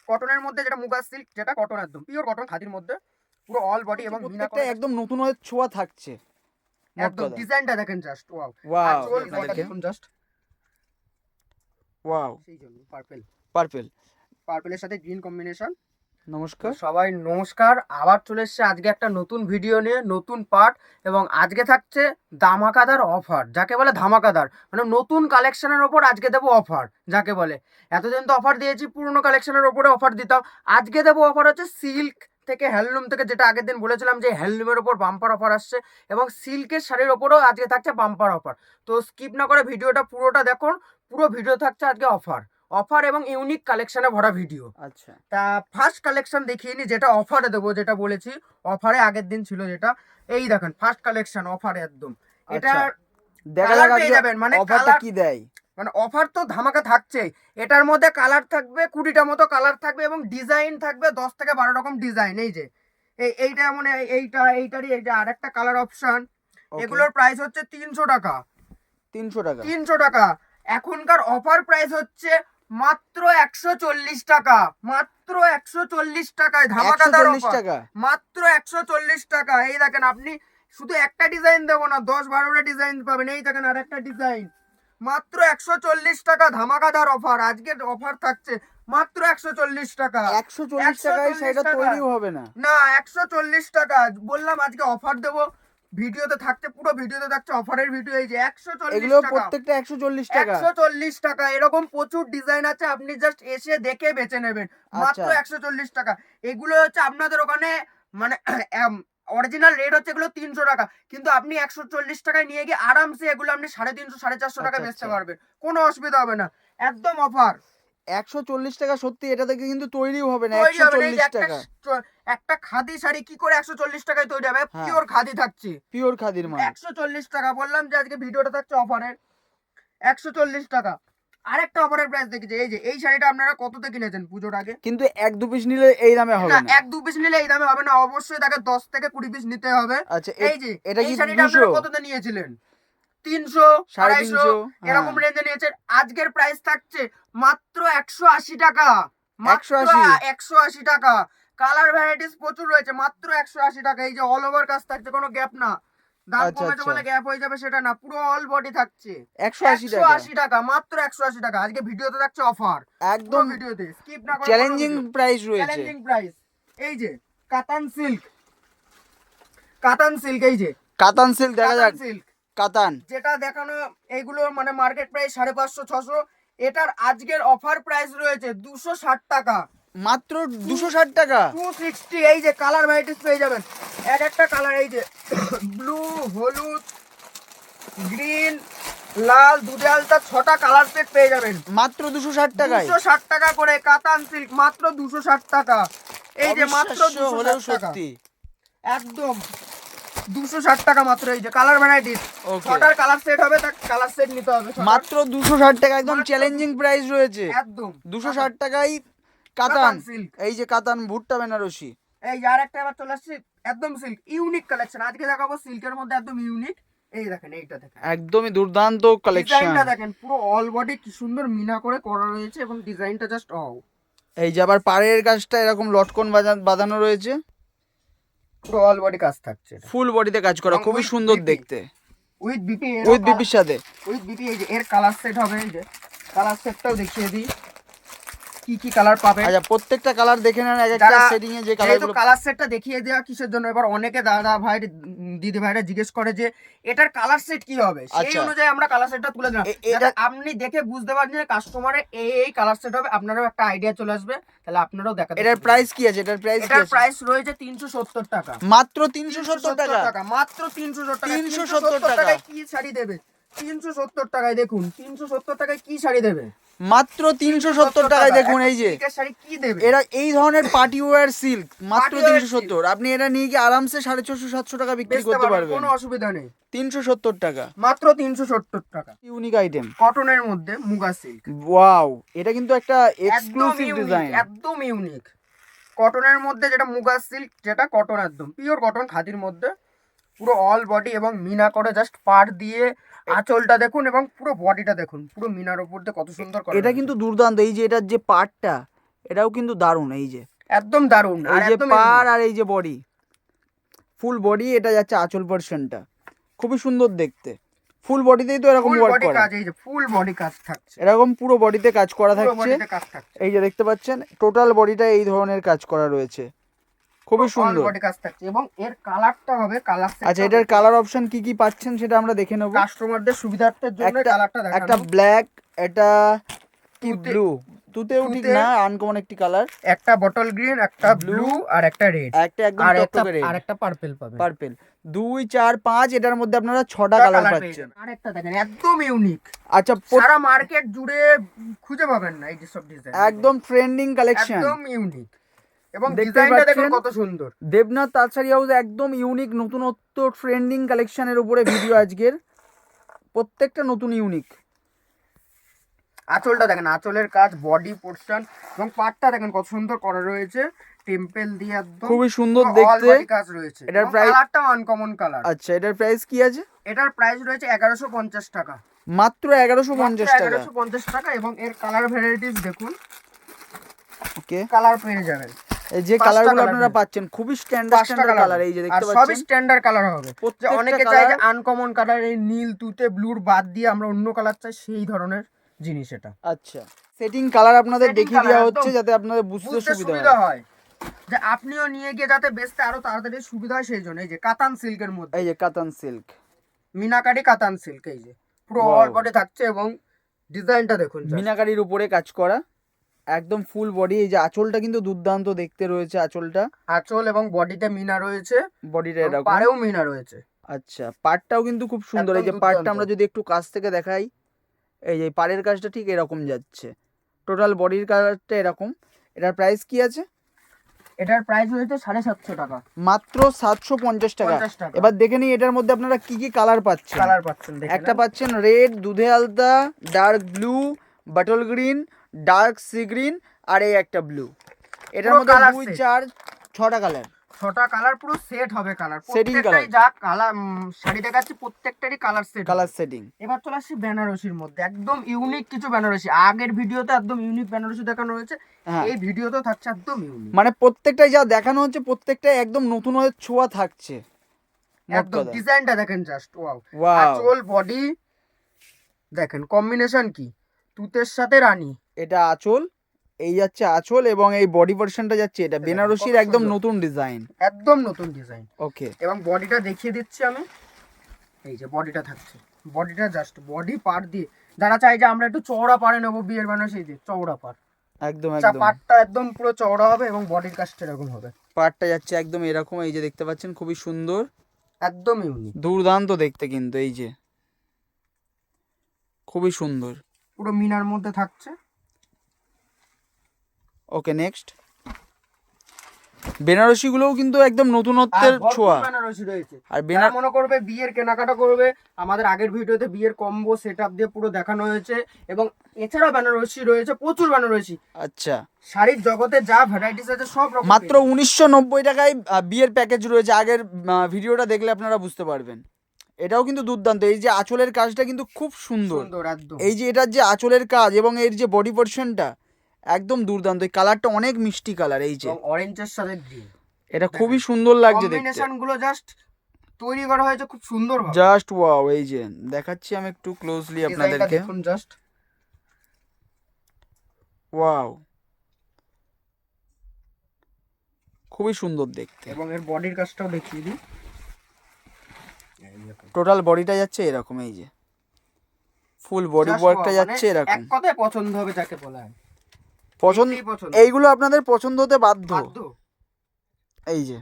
কটনের মধ্যে যেটা মুগা সিল্ক, যেটা কটন একদম পিওর কটন খাদির মধ্যে, পুরো অল বডি এবং মিনা প্রত্যেকটা করে একদম নতুনত্ব ছোঁয়া থাকছে। একদম ডিজাইনটা দেখেন জাস্ট ওয়াও। ওয়াও, চোল এটা বডিটা দেখেন। দেখুন জাস্ট ওয়াও, সেই জন্য পার্পল, পার্পল। পার্পলের সাথে গ্রিন কম্বিনেশন। নমস্কার সবাই নমস্কার, আবার চলে এসেছে আজকে একটা নতুন ভিডিও নিয়ে, নতুন পার্ট। এবং আজকে থাকছে ধামাকাদার অফার, যাকে বলে ধামাকাদার, মানে নতুন কালেকশনের ওপর আজকে দেবো অফার যাকে বলে। এতদিন তো অফার দিয়েছি পুরনো কালেকশনের ওপরে অফার দিতাম, আজকে দেবো অফার হচ্ছে সিল্ক থেকে হ্যান্ডলুম থেকে, যেটা আগের দিন বলেছিলাম যে হ্যান্ডলুমের ওপর বাম্পার অফার আসছে, এবং সিল্কের শাড়ির ওপরেও আজকে থাকছে বাম্পার অফার। তো স্কিপ না করে ভিডিওটা পুরোটা দেখুন, পুরো ভিডিও থাকছে আজকে অফার অফার এবং ইউনিক কালেকশনে ভরা ভিডিও। আচ্ছা, তা ফার্স্ট কালেকশন দেখিয়ে নি, যেটা অফারে দেবো, যেটা বলেছি অফারে আগের দিন ছিল যেটা। এই দেখেন ফার্স্ট কালেকশন অফারে একদম। এটা দেখা কালার যাক পেয়ে আজকে যাবেন, মানে অফারটা কালার কি দেয়। মানে অফার তো ধামাকা থাকছে। এটার মধ্যে কালার থাকবে 20টা মতো কালার থাকবে, এবং ডিজাইন থাকবে 10 থেকে 12 রকম ডিজাইন। এই যে এইটা মানে এইটারই এই যে আরেকটা কালার অপশন। এগুলোর প্রাইস হচ্ছে 300 টাকা। 300 টাকা, 300 টাকা। এখনকার অফার প্রাইস হচ্ছে মাত্র 140 টাকা, মাত্র 140 টাকায় ধামাকাদার 140 অফার, টাকা। মাত্র 140 টাকা। এই দেখেন, আপনি শুধু একটা ডিজাইন দেবো না, 10-12টা ডিজাইন পাবেন। এই দেখেন আর একটা ডিজাইন, মাত্র 140 টাকা ধামাকাদার অফার। আজকের অফার থাকছে মাত্র 140 টাকা। 140 টাকায় সেটা তৈরিও হবে না। না, 140 টাকা বললাম, আজকে অফার দেবো। ভিডিওতে থাকছে, পুরো ভিডিওতে থাকছে অফারের ভিডিও। এই যে 140 এগুলো টাকা, প্রত্যেকটা 140 টাকা। 140 টাকা। এরকম প্রচুর ডিজাইন আছে, আপনি জাস্ট এসে দেখে বেছে নেবেন। মাত্র আচ্ছা। 140 টাকা। এগুলো হচ্ছে আপনাদের ওখানে মানে অরিজিনাল রেট হচ্ছে এগুলো 300 টাকা, কিন্তু আপনি 140 টাকায় নিয়ে গিয়ে আরামসে এগুলো আপনি 350-450 টাকা বেচতে পারবেন, কোনো অসুবিধা হবে না, একদম অফার। 140 টাকা, সত্যি এটা থেকে কিন্তু তৈরিও হবে না। তৈরি হবে না। এই যে 140 টাকা একটা খাদি শাড়ি কি করে 140 টাকায় তৈরি হবে? হ্যাঁ। পিওর খাদি থাকছে, পিওর খাদির মাল। 140 টাকা। বললাম যে আজকে ভিডিওটা থাকছে অফারের, 140 টাকা। আরেকটা অফারের প্রাইস দেখেছি, এই যে এই শাড়িটা আপনারা কততে কিনেছেন পুজোর আগে? কিন্তু 1-2 পিস নিলে এই দামে হবে না, না। 1-2 পিস নিলে এই দামে হবে না, অবশ্যই তাকে 10 থেকে 20 পিস নিতে হবে। আচ্ছা, এই যে এটা এই কি শাড়িটা 200? আপনারা কততে নিয়েছিলেন? 300, 250 350, এরকম হ্যাঁ। রেঞ্জে নিয়েছেন। আজকের প্রাইস থাকছে মাত্র 180 টাকা, মাত্র 180? 180 টাকা। কালার ভ্যারাইটিস প্রচুর রয়েছে, মাত্র 180 টাকা। এই যে অল ওভার কাজ থাকছে, কোনো গ্যাপ না। দাম আচ্ছা, কমেছে আচ্ছা। বলে গ্যাপ হয়ে যাবে সেটা না, পুরো অল বডি থাকছে 180 টাকা। 180 টাকা, মাত্র 180 টাকা। আজকে ভিডিওতে থাকছে অফার, একদম ভিডিওতে স্কিপ না করে চ্যালেঞ্জিং প্রাইস রয়েছে। Challenging price. এই যে কাতান সিল্ক, কাতান সিল্ক, এই যে কাতান সিল্ক দেখা যাক। সিল্ক কাতান যেটা দেখানো, এইগুলো মানে মার্কেট প্রাইস 550-600, এটার আজকের অফার প্রাইস রয়েছে 260 টাকা, মাত্র 260 টাকা। 260। এই যে কালার ভ্যারাইটিস পেয়ে যাবেন, এক একটা কালার। এই যে ব্লু, হলুদ, গ্রিন, লাল, দুধে আলতা, 6টা কালার সেট পেয়ে যাবেন মাত্র 260 টাকায়। 260 টাকা করে। কাতান সিল্ক মাত্র 260 টাকা। এই যে মাত্র অবিশ্বাস্য হলেও 260 টাকা, সত্যি। একদম 260 টাকা মাত্র। এই যে কালার ভ্যারাইটিস, Okay. 6টার কালার সেট হবে, তার কালার সেট নিতে হবে। মাত্র 260 টাকা, একদম মাত্র চ্যালেঞ্জিং প্রাইস রয়েছে। একদম 260 টাকায় কাতান। কাতান সিল্ক। এই যে কাতান ভুট্টা বেনারসি। এই আর একটা আবার চলে আসছে একদম সিল্ক, ইউনিক কালেকশন আজকে দেখাবো, সিল্কের মধ্যে একদম ইউনিক। এই দেখেন, এইটা দেখেন, একদমই দুর্দান্ত কালেকশন। ডিজাইনটা দেখেন, পুরো অল বডি কি সুন্দর মিনা করে করা রয়েছে, এবং ডিজাইনটা জাস্ট এই যে আবার পাড়ের কাজটা এরকম লটকন বাঁধানো রয়েছে। পুরো অল বডি কাজ থাকছে, ফুল বডিতে কাজ করা, এবং খুবই with সুন্দর BP দেখতে। উইথ বিপি, উইথ বিপির সাথে। With BP. এই যে এর কালার সেট হবে, এই যে কালার সেটটাও দেখিয়ে দিই কি কি কালার পাবে। আচ্ছা, প্রত্যেকটা কালার দেখে নেন এক একটা সেটিং এ যে কালারগুলো। কালার সেটটা দেখিয়ে দেওয়া কিসের জন্য, এবার অনেকে দাদা ভাই দিদি ভাইরা জিজ্ঞেস করে যে এটার কালার সেট কি হবে, সেই আচ্ছা। অনুযায়ী আমরা কালার সেটটা তুলে দিলাম, এটা আপনি দেখে বুঝতে পারছেন যে কাস্টমারের এই কালার সেট হবে, আপনারও একটা আইডিয়া চলে আসবে, তাহলে আপনারাও দেখাতে। এটার প্রাইস কি আছে? এটার প্রাইস কি এটার আছে? প্রাইস রয়েছে 370 টাকা, মাত্র 370 টাকা। মাত্র 370 টাকা। 370 টাকায় কি শাড়ি দেবে? 370 টাকায় দেখুন, 370 টাকায় কি শাড়ি দেবে? মাত্র 370 টাকায় দেখুন। এই যে শাড়ি কি দেবে? এরা এই ধরনের পার্টি ওয়্যার সিল্ক মাত্র Party wear 370। আপনি এটা নিয়ে গিয়ে আরামসে 450-700 টাকা বিক্রি বেচতে করতে পারবেন, পারবেন। কোনো অসুবিধা নেই। 370 টাকা, মাত্র 370 টাকা। ইউনিক আইটেম, কটনের মধ্যে মুগা সিল্ক, ওয়াও, এটা কিন্তু একটা একদম এক্সক্লুসিভ ইউনিক, ডিজাইন। একদম ইউনিক। কটনের মধ্যে যেটা মুগা সিল্ক, যেটা কটন একদম পিওর কটন খাদির মধ্যে, পুরো অল বডি এবং মিনা করে জাস্ট পাড় দিয়ে, আঁচলটা দেখুন এবং পুরো বডিটা দেখুন, পুরো মিনার উপর দিয়ে কত সুন্দর করে। এটা কিন্তু দুর্দান্ত। এই যে এটার যে পার্টটা, এটাও কিন্তু দারুণ, এই যে একদম দারুণ এই আর যে একদম পার আর এই যে বডি, ফুল বডি, এটা যাচ্ছে আঁচল পোর্শনটা, খুবই সুন্দর দেখতে। ফুল বডিতেই তো এরকম ফুল ওয়ার্ক বডি করা, কাজ, এই যে ফুল বডি কাজ থাকছে, এরকম পুরো বডিতে কাজ করা পুরো থাকছে। বডিতে কাজ থাকছে, এই যে দেখতে পাচ্ছেন টোটাল বডিটা এই ধরনের কাজ করা রয়েছে, খুবই অল সুন্দর। বডি কাজ থাকছে এবং এর কালারটা হবে কালার সেট। আচ্ছা, এটার কালার অপশন কি কি পাচ্ছেন সেটা আমরা দেখে নেব। কাস্টমারদের সুবিধার্থের জন্য একটা কালারটা দেখানো। একটা ব্ল্যাক, এটা কি তুতে- ব্লু, তুতেও ঠিক তুতে- না, আনকমন একটি কালার, একটা বটল গ্রিন, একটা ব্লু আর একটা রেড, একটা একদম আর একটা টকটকে রেড, আর একটা পার্পল পাবেন। পার্পল। 2 4 5 এটার মধ্যে আপনারা 6টা কালার পাচ্ছেন। আর একটা দেখেন একদম ইউনিক, আচ্ছা, সারা মার্কেট জুড়ে খুঁজে পাবেন না এই সব ডিজাইন, একদম ট্রেন্ডিং কালেকশন, একদম ইউনিক এবং দেখতেই ডিজাইনটা দেখুন পাচ্ছেন। কত সুন্দর। দেবনাথ তাঁতশাড়ি হাউস একদম ইউনিক নতুনত্ব ট্রেন্ডিং কালেকশনের উপরে ভিডিও আজকের, প্রত্যেকটা নতুন ইউনিক। আঁচলটা দেখেন, আঁচলের কাজ, বডি পোর্শন এবং পাটটা দেখেন কত সুন্দর করা রয়েছে, টেম্পল দিয়ে একদম খুবই সুন্দর পুরো দেখতে। all body কাজ রয়েছে। এটার এবং price- কালারটাও আনকমন কালার। আচ্ছা, এটার প্রাইস কি আছে? এটার প্রাইস রয়েছে 1150 টাকা, মাত্র 1150 টাকা। 1150 টাকা এবং এর কালার ভ্যারাইটিস দেখুন, ওকে, কালার পেয়ে যাবেন। এই যে 5টা কালারগুলো colour আপনারা পেয়ে পাচ্ছেন খুবই স্ট্যান্ডার্ড 5টা স্ট্যান্ডার্ড কালার, এই যে আর দেখতে সবই পাচ্ছেন স্ট্যান্ডার্ড কালার হবে। যে প্রত্যেকটা অনেকে চায় যে colour- আনকমন কালার, এই নীল তুতে ব্লুর বাদ দিয়ে আমরা অন্য কালার চাই, সেই ধরনের জিনিস এটা। আচ্ছা, সেটিং কালার আপনাদের Setting দেখিয়ে colour দেওয়া একদম হচ্ছে যাতে আপনাদের বুঝতে বুঝতে সুবিধা সুবিধা হয়। হয়, যে আপনিও নিয়ে গিয়ে যাতে বেচতে আরো তাড়াতাড়ি সুবিধা হয় সেই জন্য। এই যে কাতান সিল্কের মধ্যে, এই যে কাতান সিল্ক, মিনাকারি কাতান সিল্ক, এই যে পুরো Wow. অল বডি থাকছে এবং ডিজাইনটা দেখুন just। মিনাকারির উপরে কাজ করা, একদম ফুল বডি। এই যে আঁচলটা কিন্তু দুর্দান্ত দেখতে রয়েছে, আঁচলটা, আঁচল এবং বডিতে মিনা রয়েছে, বডিটা এবং এরকম। পাড়েও মিনা রয়েছে। আচ্ছা, পাড়টাও কিন্তু খুব সুন্দর। এই যে একদম পাড়টা দুর্দান্ত। আমরা যদি একটু কাছ থেকে দেখাই, এই যে পাড়ের কাজটা ঠিক এরকম যাচ্ছে, টোটাল বডির কালারটা এরকম। এটার প্রাইস কি আছে? এটার প্রাইস হয়েছে 750 টাকা, মাত্র 750 টাকা। 50 টাকা। এবার দেখে নিই এটার মধ্যে আপনারা কি কি কালার পাচ্ছেন। কালার পাচ্ছেন দেখে একটা নাও। পাচ্ছেন রেড, দুধে আলতা, dark blue, bottle green, dark sea green, আর এই একটা ব্লু। এটার পুরো মধ্যে colour 2 set। 4 6টা কালার, 6টা কালার পুরো সেট হবে কালার, Setting প্রত্যেকটাই যা কালার শাড়ি দেখাচ্ছি প্রত্যেকটারই কালার সেট। Colour setting. এবার চলে আসছি বেনারসির মধ্যে, একদম ইউনিক কিছু বেনারসি। আগের ভিডিওতে একদম ইউনিক বেনারসি দেখানো হয়েছে, হ্যাঁ, এই ভিডিওতেও থাকছে একদম ইউনিক, মানে প্রত্যেকটাই যা দেখানো হচ্ছে প্রত্যেকটাই একদম নতুনের ছোঁয়া থাকছে। মোট একদম কথা। ডিজাইনটা দেখেন জাস্ট ওয়াও। Wow. আঁচল বডি দেখেন কম্বিনেশন কি, তুতের সাথে রানী, এটা আঁচল, এই যাচ্ছে আঁচল এবং এই বডি পোর্শনটা যাচ্ছে এটা দেখেন, বেনারসির কত একদম সুন্দর। নতুন ডিজাইন। একদম নতুন ডিজাইন। ওকে, এবং বডিটা দেখিয়ে দিচ্ছি আমি, এই যে বডিটা থাকছে, বডিটা জাস্ট বডি পার দিয়ে যারা চাই যে আমরা একটু চওড়া পাড়ে নেবো বিয়ের বেনারসি, যে চওড়া পাড়, একদম আচ্ছা একদম পাড়টা একদম পুরো চওড়া হবে এবং বডির কাজটা এরকম হবে, পার্টটা যাচ্ছে একদম এরকম। এই যে দেখতে পাচ্ছেন খুবই সুন্দর, একদম ইউনিক, দুর্দান্ত দেখতে কিন্তু, এই যে খুবই সুন্দর। পুরো মিনার মধ্যে থাকছে। ওকে, নেক্সট। বেনারসি গুলোও কিন্তু একদম নতুনত্বের আর ভরপুর ছোঁয়া। বেনারসি রয়েছে। আর যারা মনে করবে বিয়ের কেনাকাটা করবে, আমাদের আগের ভিডিওতে বিয়ের কম্বো সেটআপ দিয়ে পুরো দেখানো হয়েছে এবং এছাড়াও বেনারসি রয়েছে, প্রচুর বেনারসি। আচ্ছা, শাড়ির জগতে যা ভ্যারাইটিস আছে সব রকম মাত্র 1990 টাকায় বিয়ের প্যাকেজ রয়েছে। আগের ভিডিওটা দেখলে আপনারা বুঝতে পারবেন। এটাও কিন্তু দুর্দান্ত। এই যে আঁচলের কাজটা কিন্তু খুব সুন্দর। সুন্দর একদম। এই যে এটার যে আঁচলের কাজ এবং এর যে বডি পোর্শনটা একদম দুর্দান্ত। এই কালারটা অনেক মিষ্টি কালার, এই যে অরেঞ্জের সাথে গ্রিন, এটা খুবই সুন্দর লাগছে দেখতে। কম্বিনেশন গুলো জাস্ট তৈরি করা হয়েছে খুব সুন্দর ভাবে। Just wow. এই যে দেখাচ্ছি আমি একটু ক্লোজলি আপনাদেরকে, দেখুন জাস্ট ওয়াও, খুবই সুন্দর দেখতে। এবং এর বডির কাজটাও দেখিয়ে দিই, টোটাল বডিটা যাচ্ছে এরকম, এই যে ফুল বডি Just ওয়ার্কটা wow, যাচ্ছে মানে এরকম। এক কথায় পছন্দ হবে যাকে বলা হয়, পছন্দ, দেখলেই পছন্দ। এইগুলো আপনাদের পছন্দ হতে বাধ্য। বাধ্য। এই যে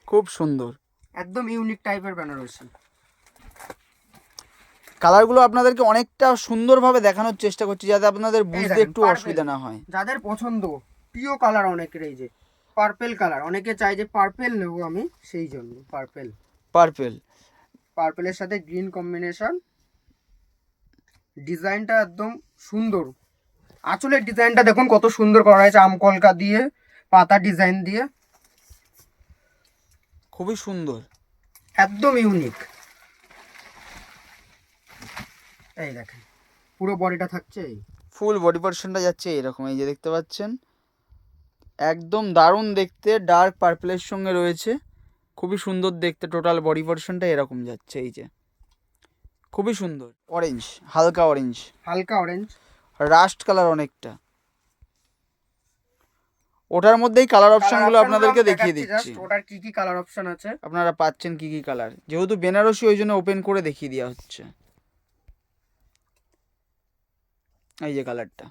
খুব সুন্দর একদম ইউনিক টাইপের বেনারসি। কালারগুলো আপনাদেরকে অনেকটা সুন্দরভাবে দেখানোর চেষ্টা করছি যাতে আপনাদের বুঝতে দেখেন, একটু purple। অসুবিধা না হয়। যাদের পছন্দ প্রিয় কালার অনেকের, এই যে পার্পল কালার, অনেকে চাই যে পার্পল নেবো আমি, সেই জন্য পার্পল, পার্পল, পার্পলের সাথে গ্রিন কম্বিনেশন, ডিজাইনটা একদম সুন্দর। আঁচলের ডিজাইনটা দেখুন কত সুন্দর করা হয়েছে, আমকলকা দিয়ে পাতা ডিজাইন দিয়ে, খুবই সুন্দর। একদম ইউনিক। এই দেখেন পুরো বডিটা থাকছে এই ফুল বডি পোর্শনটা যাচ্ছে এরকম, এই যে দেখতে পাচ্ছেন একদম দারুণ দেখতে, ডার্ক পার্পলের সঙ্গে রয়েছে, খুবই সুন্দর দেখতে। টোটাল বডি পোর্শনটা এরকম যাচ্ছে, এই যে খুবই সুন্দর। অরেঞ্জ, হালকা অরেঞ্জ, হালকা অরেঞ্জ, রাস্ট কালার অনেকটা। ওটার মধ্যেই কালার অপশনগুলো আপনাদেরকে দেখিয়ে দিচ্ছি, ওটার কি কি কালার অপশন আছে আপনারা পাচ্ছেন কি কি কালার। যেহেতু বেনারসি ওই জন্য ওপেন করে দেখিয়ে দেওয়া হচ্ছে। এই যে কালারটা,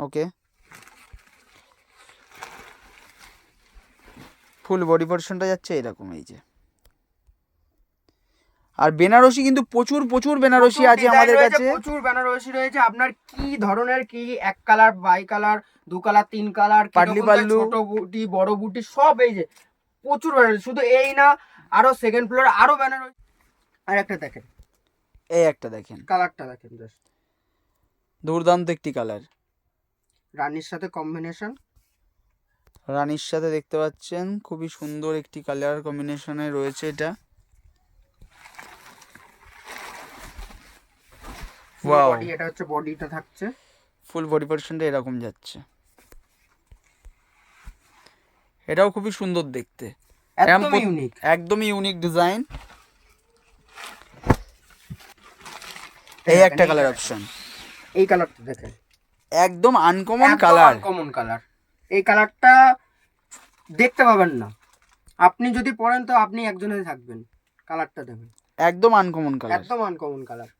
ওকে, ফুল বডি পোর্শনটা যাচ্ছে এরকম, এই যে। আর বেনারসি কিন্তু প্রচুর প্রচুর বেনারসি আছে আমাদের কাছে, প্রচুর বেনারসি রয়েছে। আপনার কি ধরনের কি, এক কালার, বাই কালার, দু কালার, তিন কালার, পাটলি পাল্লু, ছোট বুটি, বড় বুটি, সব এই যে প্রচুর বেনারসি। শুধু এই না, আরো সেকেন্ড ফ্লোর আরো বেনারসি। আর একটা দেখেন, এই একটা দেখেন, কালারটা দেখেন, জাস্ট দুর্দান্ত একটি কালার। রানীর সাথে কম্বিনেশন, রানীর সাথে দেখতে পাচ্ছেন খুবই সুন্দর একটি কালার কম্বিনেশনে রয়েছে এটা। ওয়াও, এটা হচ্ছে বডিটা থাকছে, ফুল বডি পোর্শনটা এরকম যাচ্ছে। এটাও খুবই সুন্দর দেখতে, একদমই ইউনিক, একদমই ইউনিক ডিজাইন। এই একটা কালার অপশন, এই কালারটা দেখেন, একদম আনকমন কালার, আনকমন কালার। এই কালারটা দেখতে পাবেন না, আপনি যদি পরেন তো আপনি একজনে থাকবেন। কালারটা দেখেন, একদম আনকমন কালার, একদম আনকমন কালার।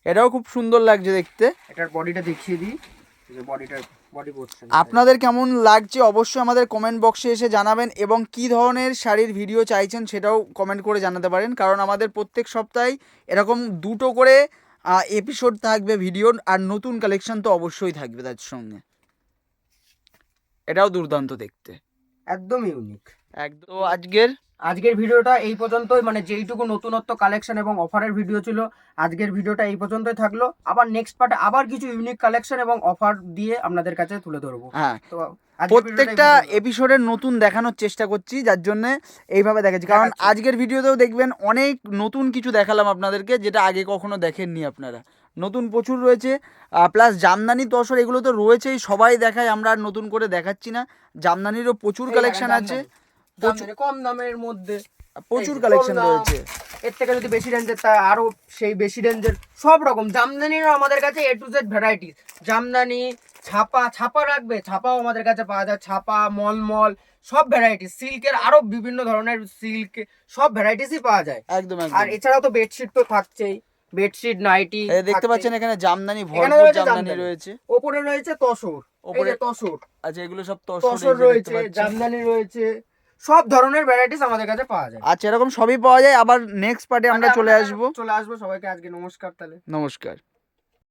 এটাও খুব সুন্দর লাগছে দেখতে। এটার বডিটা দেখিয়ে দিই, যে বডি পোর্শন আপনাদের কেমন লাগছে অবশ্যই আমাদের কমেন্ট বক্সে এসে জানাবেন, এবং কি ধরনের শাড়ির ভিডিও চাইছেন সেটাও কমেন্ট করে জানাতে পারেন, কারণ আমাদের প্রত্যেক সপ্তাহে এরকম দুটো করে এপিসোড থাকবে ভিডিওর, আর নতুন কালেকশন তো অবশ্যই থাকবে তার সঙ্গে। এটাও দুর্দান্ত দেখতে, একদম ইউনিক। একদম। তো আজকের ভিডিওটা এই পর্যন্তই, মানে যেইটুকু নতুনত্ব কালেকশন এবং অফারের ভিডিও ছিল, আজকের ভিডিওটা এই পর্যন্তই থাকলো। আবার নেক্সট পার্টে আবার কিছু ইউনিক কালেকশন এবং অফার দিয়ে আপনাদের কাছে তুলে ধরবো। হ্যাঁ, তো প্রত্যেকটা এপিসোডের নতুন দেখানোর চেষ্টা করছি, যার জন্য এইভাবে দেখাচ্ছি। কারণ আজকের ভিডিওতেও দেখবেন অনেক নতুন কিছু দেখালাম আপনাদেরকে, যেটা আগে কখনো দেখেননি আপনারা। নতুন প্রচুর রয়েছে, প্লাস জামদানি তসর এগুলো তো রয়েছেই, সবাই দেখায়, আমরা আর নতুন করে দেখাচ্ছি না। জামদানিরও প্রচুর কালেকশন আছে, কম দামের মধ্যে প্রচুর কালেকশন রয়েছে। এর থেকে যদি বেশি রেঞ্জের, তা আরো সেই বেশি রেঞ্জের সব রকম জামদানিরও আমাদের কাছে A to Z variety. Jamdani, ছাপা রাখবে, ছাপাও আমাদের কাছে পাওয়া যায়, ছাপা, মলমল, সব ভ্যারাইটি। সিল্কের আরো বিভিন্ন ধরনের সিল্ক, সব ভ্যারাইটিসই পাওয়া যায় একদম। আর এছাড়াও তো বেডশিট তো থাকছেই, বেডশিট, নাইটি দেখতে পাচ্ছেন এখানে জামদানি, ভরপুর জামদানি রয়েছে। ওপরে রয়েছে তসর, ওপরে তসর, আচ্ছা এগুলো সব তসর রয়েছে, জামদানি রয়েছে, সব ধরনের ভ্যারাইটিস আমাদের কাছে পাওয়া যায়। আচ্ছা, এরকম সবই পাওয়া যায়। আবার নেক্সট পার্টে আমরা চলে আসবো। সবাইকে আজকে নমস্কার। তাহলে নমস্কার।